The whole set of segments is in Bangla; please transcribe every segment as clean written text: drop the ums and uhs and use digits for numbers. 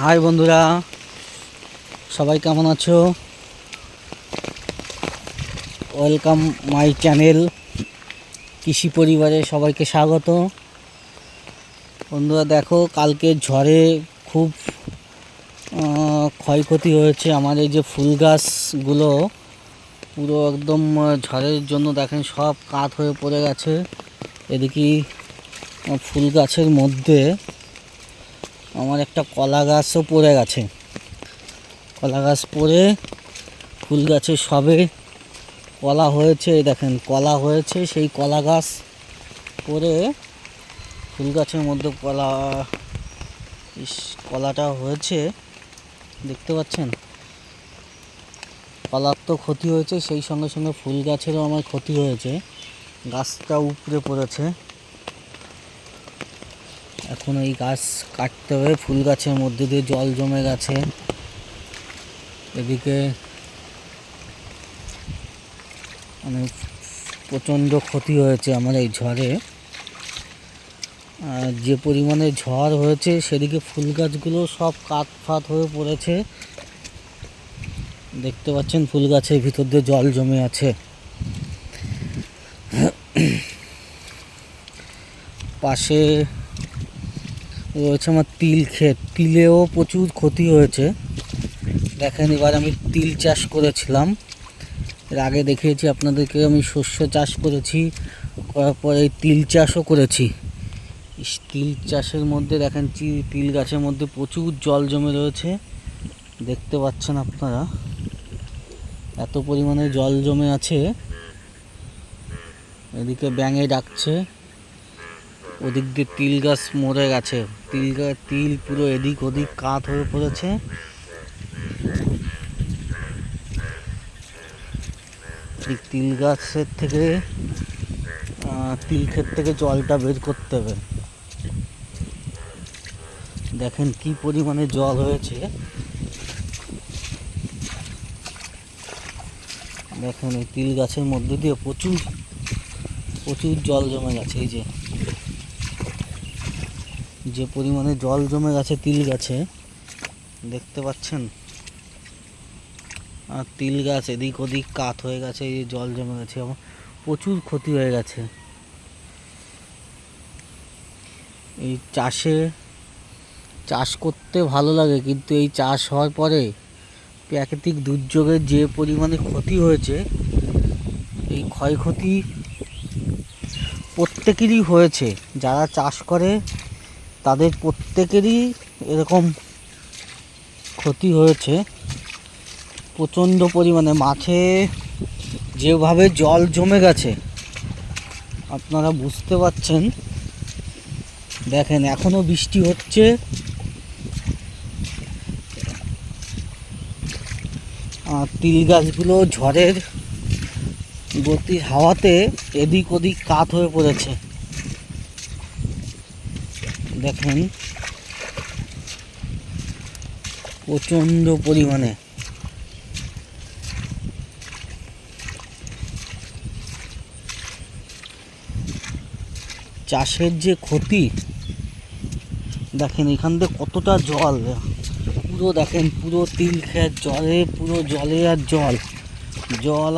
হাই বন্ধুরা, সবাই কেমন আছো? ওয়েলকাম মাই চ্যানেল কৃষি পরিবারে সবাইকে স্বাগত। বন্ধুরা দেখো, কালকে ঝড়ে খুব ক্ষয়ক্ষতি হয়েছে। আমার এই যে ফুল গাছগুলো পুরো একদম ঝড়ের জন্য দেখেন সব কাত হয়ে পড়ে গেছে। এদিকে ফুল গাছের মধ্যে আমার একটা কলা গাছও পড়ে গেছে। কলা গাছ পড়ে ফুল গাছে সবে কলা হয়েছে, দেখেন কলা হয়েছে, সেই কলা গাছ পড়ে ফুল গাছের মধ্যে কলাটা হয়েছে, দেখতে পাচ্ছেন। কলার তো ক্ষতি হয়েছে, সেই সঙ্গে সঙ্গে ফুল গাছেরও আমার ক্ষতি হয়েছে। গাছটা উপড়ে পড়েছে। এখন এই গাছ কাটতে হবে। ফুল গাছের মধ্যে দিয়ে জল জমে গেছে। এদিকে মানে প্রচণ্ড ক্ষতি হয়েছে আমার এই ঝড়ে। যে পরিমাণে ঝড় হয়েছে সেদিকে ফুল গাছগুলো সব কাত ফাত হয়ে পড়েছে। দেখতে পাচ্ছেন ফুল গাছের ভিতর দিয়ে জল জমে আছে। পাশে রয়েছে আমার তিল ক্ষেত, তিলেও প্রচুর ক্ষতি হয়েছে। দেখেন, এবার আমি তিল চাষ করেছিলাম, এর আগে দেখিয়েছি আপনাদেরকে। আমি শস্য চাষ করেছি, করার পরে তিল চাষও করেছি। তিল চাষের মধ্যে দেখেন তিল গাছের মধ্যে প্রচুর জল জমে রয়েছে, দেখতে পাচ্ছেন আপনারা। এত পরিমাণে জল জমে আছে। এদিকে ব্যাঙে ডাকছে, ওদিক দিয়ে তিল গাছ মরে গেছে। তিল পুরো এদিক ওদিক কাত হয়ে পড়েছে। এই তিল গাছের থেকে তিল ক্ষেত থেকে জলটা বের করতে হবে। দেখেন কি পরিমাণে জল হয়েছে। দেখেন এই তিল গাছের মধ্যে দিয়ে প্রচুর জল জমে গেছে। এই যে পরিমাণে জল জমে গেছে তিল গাছে, দেখতে পাচ্ছেন। আর তিল গাছ এদিক ওদিক কাত হয়ে গেছে, এই যে জল জমে গেছে, আমার প্রচুর ক্ষতি হয়ে গেছে। এই চাষ করতে ভালো লাগে, কিন্তু এই চাষ হওয়ার পরে প্রাকৃতিক দুর্যোগের যে পরিমাণে ক্ষতি হয়েছে, এই ক্ষয়ক্ষতি প্রত্যেকেরই হয়েছে। যারা চাষ করে তাদের প্রত্যেকেরই এরকম ক্ষতি হয়েছে প্রচণ্ড পরিমাণে। মাঠে যেভাবে জল জমে গেছে আপনারা বুঝতে পারছেন। দেখেন এখনো বৃষ্টি হচ্ছে। আর তিল গাছগুলো ঝড়ের গতির হাওয়াতে এদিক ওদিক কাত হয়ে পড়েছে। দেখেন প্রচণ্ড পরিমাণে। চাষের যে ক্ষতি, দেখেন এখান থেকে কতটা জল, পুরো দেখেন পুরো তিল ক্ষেত জলে, পুরো জলে আর জল,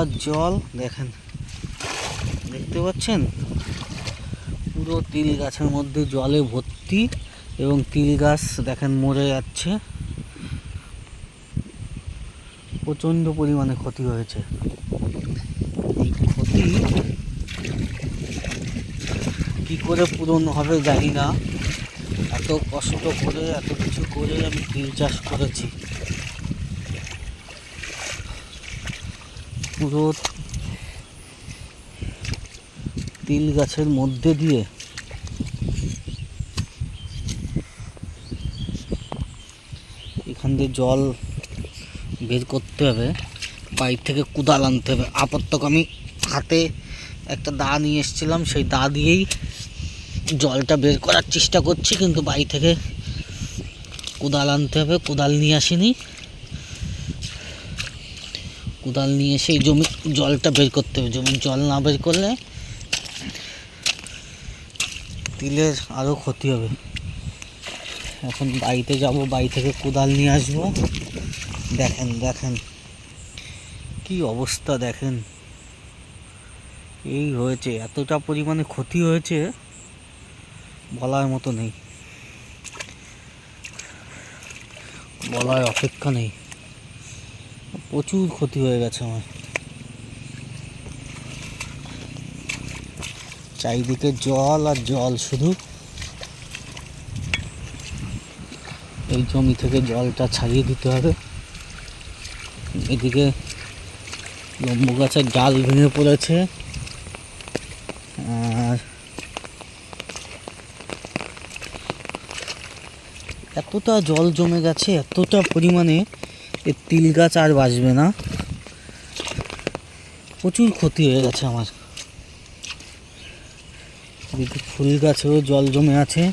আর জল। দেখেন, দেখতে পাচ্ছেন পুরো তিল গাছের মধ্যে জলে ভর্তি, এবং তিল গাছ দেখেন মরে যাচ্ছে। প্রচণ্ড পরিমাণে ক্ষতি হয়েছে। এই ক্ষতি কি করে পূরণ হবে জানি না। এত কষ্ট করে এত কিছু করে আমি তিল চাষ করেছি। পুরো তিল গাছের মধ্যে দিয়ে এখান দিয়ে জল বের করতে হবে। বাইরে থেকে কোদাল আনতে হবে। আপাতত আমি হাতে একটা দা নিয়ে এসেছিলাম, সেই দা দিয়েই জলটা বের করার চেষ্টা করছি, কিন্তু বাড়ি থেকে কোদাল আনতে হবে। কোদাল নিয়ে আসিনি, কোদাল নিয়ে এসে জমি জলটা বের করতে হবে। জমির জল না বের করলে তিলের আরও ক্ষতি হবে। এখন বাড়িতে যাব, বাড়ি থেকে কোদাল নিয়ে আসবো। দেখেন দেখেন কি অবস্থা, দেখেন এই হয়েছে, এতটা পরিমাণে ক্ষতি হয়েছে বলার মতো নেই, বলার অপেক্ষা নেই। প্রচুর ক্ষতি হয়ে গেছে আমার। চারিদিকে জল আর জল, শুধু এই জমি থেকে জলটা ছাড়িয়ে দিতে হবে। এদিকে লম্বু গাছের ডাল ভেঙে পড়েছে, আর এতটা জল জমে গেছে, এতটা পরিমাণে এই তিল গাছ আর বাঁচবে না। প্রচুর ক্ষতি হয়ে গেছে আমার। এদিকে ফুল গাছেও জল জমে আছে।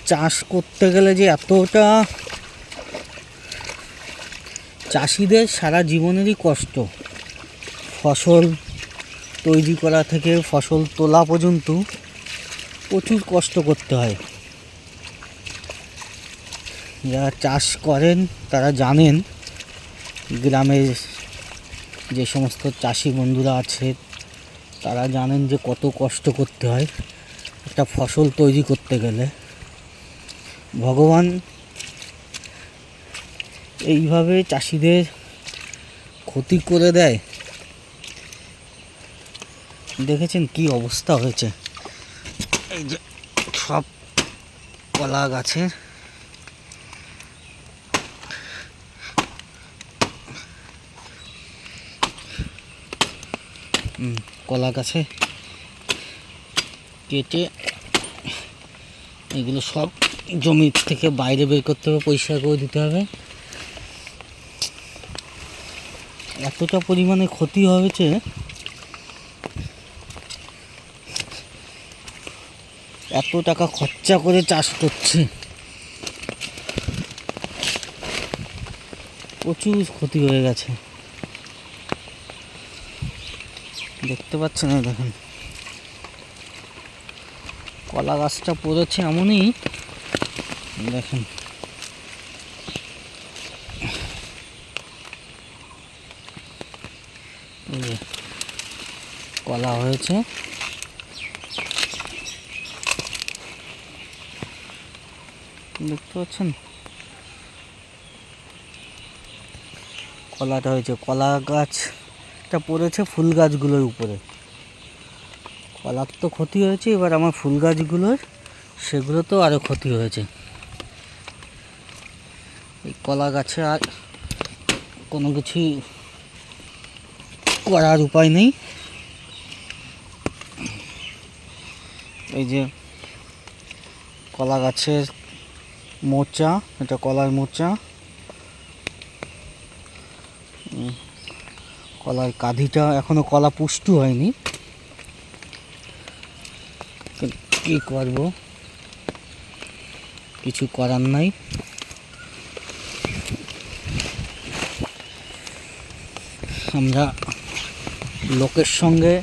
চাষ করতে গেলে যে এতটা, চাষিদের সারা জীবনেরই কষ্ট, ফসল তৈরি করা থেকে ফসল তোলা পর্যন্ত প্রচুর কষ্ট করতে হয়। যারা চাষ করেন তারা জানেন, গ্রামের যে সমস্ত চাষি বন্ধুরা আছে তারা জানেন যে কত কষ্ট করতে হয় একটা ফসল তৈরি করতে গেলে। ভগবান এইভাবে চাষিদের ক্ষতি করে দেয়। দেখেছেন কি অবস্থা হয়েছে, এই যে সব কলা গাছে, কলা গাছে কেটে এগুলো সব জমি থেকে বাইরে বের করতে হবে, পরিষ্কার করে দিতে হবে। এতটা পরিমাণে ক্ষতি হয়েছে, এত টাকা খরচা করে চাষ করছে, প্রচুর ক্ষতি হয়ে গেছে। দেখতে পাচ্ছেন, দেখেন কলা গাছটা পড়েছে এমনই, দেখেন এই যে কলা হয়েছে, দেখতে পাচ্ছেন কলাটা হয়েছে। কলা গাছটা পড়েছে ফুল গাছগুলোর উপরে। কলার তো ক্ষতি হয়েছে, এবার আমার ফুল গাছগুলোর, সেগুলো তো আরও ক্ষতি হয়েছে। এই কলা গাছে আর কোনো কিছু করার উপায় নেই। এই যে কলা গাছের মোচা, এটা কলার মোচা, কলার কাঁধিটা এখনো কলা পুষ্ট হয়নি, কি করব, কিছু করার নাই। আমরা লোকের সঙ্গে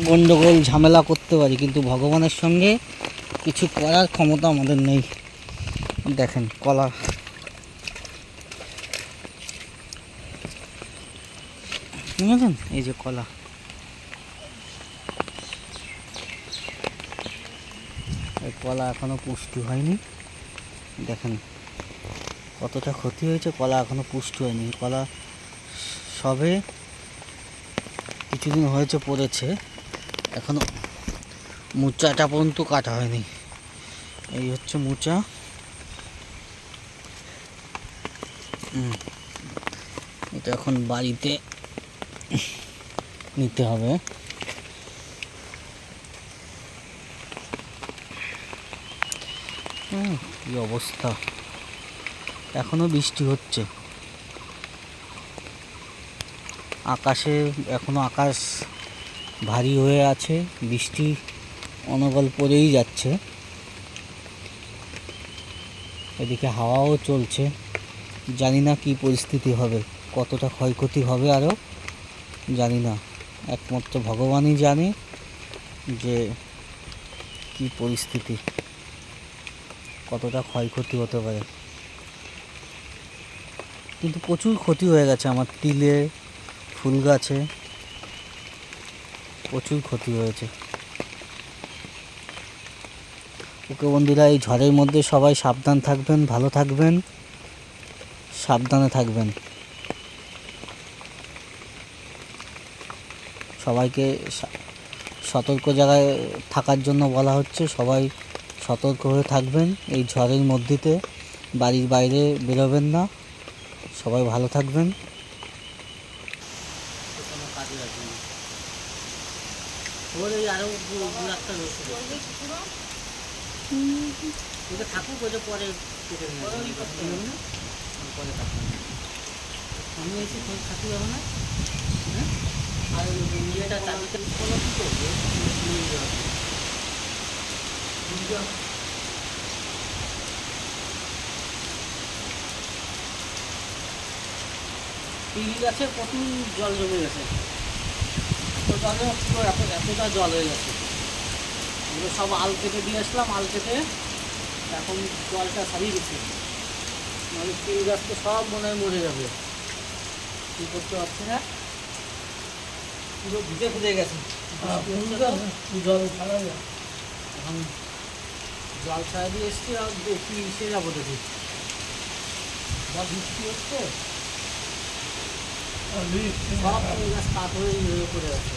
গন্ডগোল ঝামেলা করতে পারি, কিন্তু ভগবানের সঙ্গে কিছু করার ক্ষমতা আমাদের নেই। দেখেন কলা, বুঝলেন, এই যে কলা, এই কলা এখনো পুষ্টি হয়নি। দেখেন কতটা ক্ষতি হয়েছে, কলা এখনো পুষ্টি হয়নি। কলা সবে কিছুদিন হয়েছে পড়েছে, এখনো মোচাটা পর্যন্ত কাটা হয়নি। এই হচ্ছে মোচা। এটা এখন বাড়িতে নিতে হবে। কি অবস্থা, এখনো বৃষ্টি হচ্ছে, আকাশে এখনো আকাশ ভারী হয়ে আছে, বৃষ্টি অনর্গল পড়েই যাচ্ছে। এদিকে হাওয়াও চলছে, জানি না কি পরিস্থিতি হবে, কতটা ক্ষয়ক্ষতি হবে আরও জানি না, একমাত্র ভগবানই জানে যে কি পরিস্থিতি। কতটা ক্ষয়ক্ষতি হতে পারে। কিন্তু প্রচুর ক্ষতি হয়ে গেছে আমার তিলে, ফুল গাছে প্রচুর ক্ষতি হয়েছে। ওকে বন্ধুরা, এই ঝড়ের মধ্যে সবাই সাবধান থাকবেন, ভালো থাকবেন, সাবধানে থাকবেন। সবাইকে সতর্ক জায়গায় থাকার জন্য বলা হচ্ছে। সবাই সতর্ক হয়ে থাকবেন এই ঝড়ের মধ্যেতে, বাড়ির বাইরে বেরোবেন না। সবাই ভালো থাকবেন। থাকুক ওটা পরে আমি এসে থাকি যাবো না। হ্যাঁ, আর ইয়েটা চাবিটা কোনো কী করবে? তিল গাছে প্রচুর জল জমে গেছে। এতটা জল হয়ে গেছে। এগুলো সব আল কেটে দিয়ে আসলাম, আল কেটে এখন জলটা সারিয়ে দিচ্ছে। মানে তিল গাছ তো সব মনে হয় মরে যাবে। কী করতে পারছি না, পুরো ভিজে ফুটে গেছে। জল ছাড়া যায় এখন, জল ছাড়া দিয়ে এসছি আর দেখি এসে যাবো দেখি। বা বৃষ্টি হচ্ছে, সব ফুল গাছ কাঠ হয়ে পড়ে আছে।